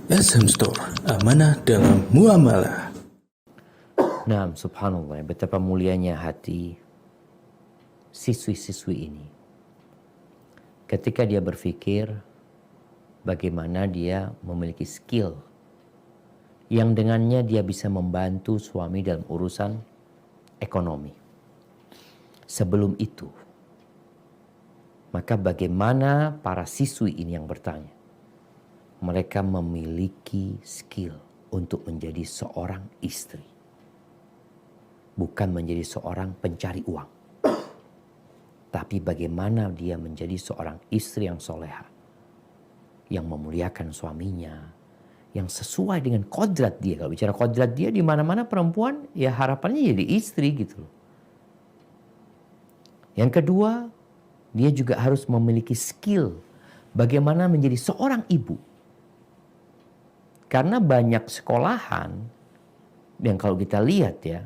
SM Store, amanah dalam muamalah. Nah, subhanallah, betapa mulianya hati siswi-siswi ini. Ketika dia berpikir bagaimana dia memiliki skill yang dengannya dia bisa membantu suami dalam urusan ekonomi. Sebelum itu, maka bagaimana para siswi ini yang bertanya? Mereka memiliki skill untuk menjadi seorang istri. Bukan menjadi seorang pencari uang. Tapi bagaimana dia menjadi seorang istri yang soleha. Yang memuliakan suaminya. Yang sesuai dengan kodrat dia. Kalau bicara kodrat dia, di mana-mana perempuan ya harapannya jadi istri gitu loh. Yang kedua, dia juga harus memiliki skill bagaimana menjadi seorang ibu. Karena banyak sekolahan yang kalau kita lihat ya,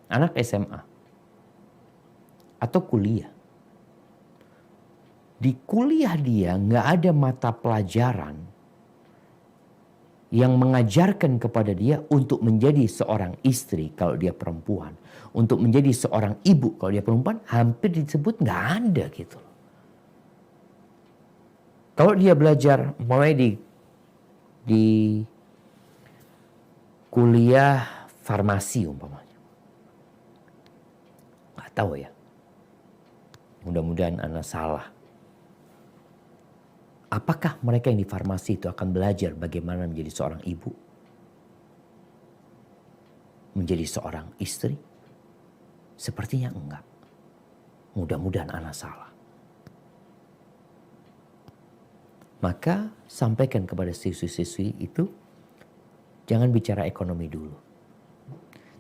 anak SMA atau kuliah. Di kuliah dia nggak ada mata pelajaran yang mengajarkan kepada dia untuk menjadi seorang istri kalau dia perempuan. Untuk menjadi seorang ibu kalau dia perempuan, hampir disebut nggak ada gitu. Kalau dia belajar mulai di kuliah farmasi umpamanya. Nggak tahu ya. Mudah-mudahan Anda salah. Apakah mereka yang di farmasi itu akan belajar bagaimana menjadi seorang ibu? Menjadi seorang istri? Sepertinya enggak. Mudah-mudahan Anda salah. Maka sampaikan kepada siswi-siswi itu, jangan bicara ekonomi dulu.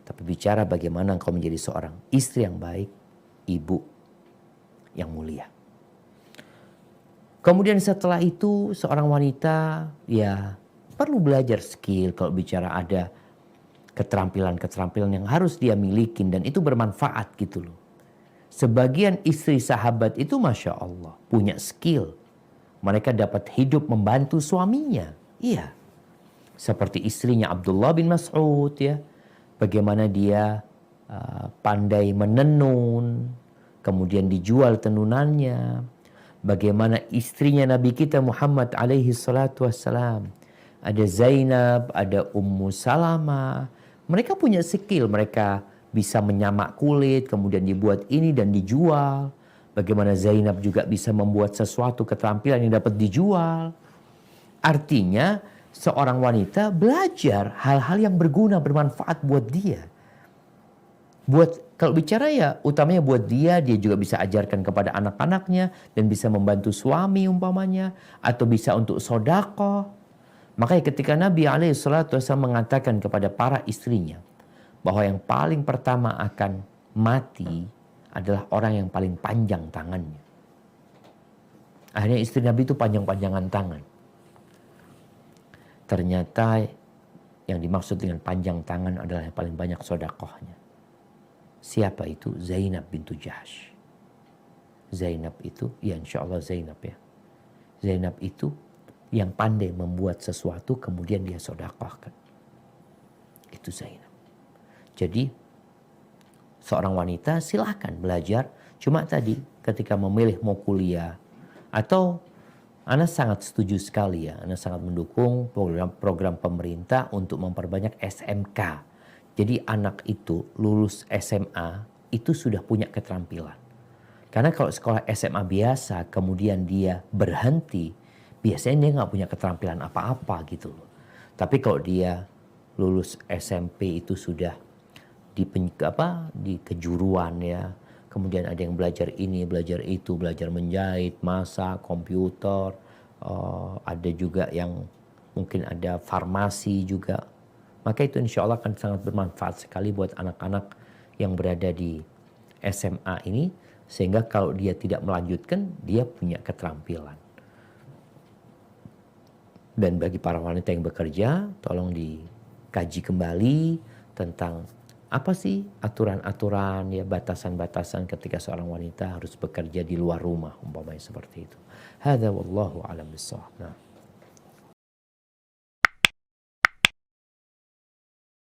Tapi bicara bagaimana engkau menjadi seorang istri yang baik, ibu yang mulia. Kemudian setelah itu seorang wanita ya perlu belajar skill kalau bicara ada keterampilan-keterampilan yang harus dia miliki dan itu bermanfaat gitu loh. Sebagian istri sahabat itu Masya Allah punya skill. Mereka dapat hidup membantu suaminya. Iya. Seperti istrinya Abdullah bin Mas'ud ya. Bagaimana dia pandai menenun. Kemudian dijual tenunannya. Bagaimana istrinya Nabi kita Muhammad alaihi salatu wassalam. Ada Zainab, ada Ummu Salamah. Mereka punya skill. Mereka bisa menyamak kulit, kemudian dibuat ini dan dijual. Bagaimana Zainab juga bisa membuat sesuatu keterampilan yang dapat dijual. Artinya seorang wanita belajar hal-hal yang berguna, bermanfaat buat dia. Kalau bicara ya utamanya buat dia juga bisa ajarkan kepada anak-anaknya dan bisa membantu suami umpamanya atau bisa untuk sedekah. Makanya ketika Nabi SAW mengatakan kepada para istrinya bahwa yang paling pertama akan mati adalah orang yang paling panjang tangannya. Akhirnya istri Nabi itu panjang-panjangan tangan. Ternyata yang dimaksud dengan panjang tangan adalah yang paling banyak sedekahnya. Siapa itu? Zainab bintu Jahsh. Zainab itu, ya insya Allah Zainab ya. Zainab itu yang pandai membuat sesuatu kemudian dia sedekahkan. Itu Zainab. Jadi seorang wanita silahkan belajar. Cuma tadi ketika memilih mau kuliah atau Ana sangat setuju sekali ya. Ana sangat mendukung program pemerintah untuk memperbanyak SMK. Jadi anak itu lulus SMA itu sudah punya keterampilan. Karena kalau sekolah SMA biasa kemudian dia berhenti, biasanya dia nggak punya keterampilan apa-apa gitu loh. Tapi kalau dia lulus SMP itu sudah di kejuruan ya. Kemudian ada yang belajar ini, belajar itu, belajar menjahit, masak, komputer. Ada juga yang mungkin ada farmasi juga. Maka itu insya Allah akan sangat bermanfaat sekali buat anak-anak yang berada di SMA ini. Sehingga kalau dia tidak melanjutkan, dia punya keterampilan. Dan bagi para wanita yang bekerja, tolong dikaji kembali tentang apa sih aturan-aturan, ya batasan-batasan ketika seorang wanita harus bekerja di luar rumah, umpamanya seperti itu. Hadza wallahu a'lam bissawab. Nah.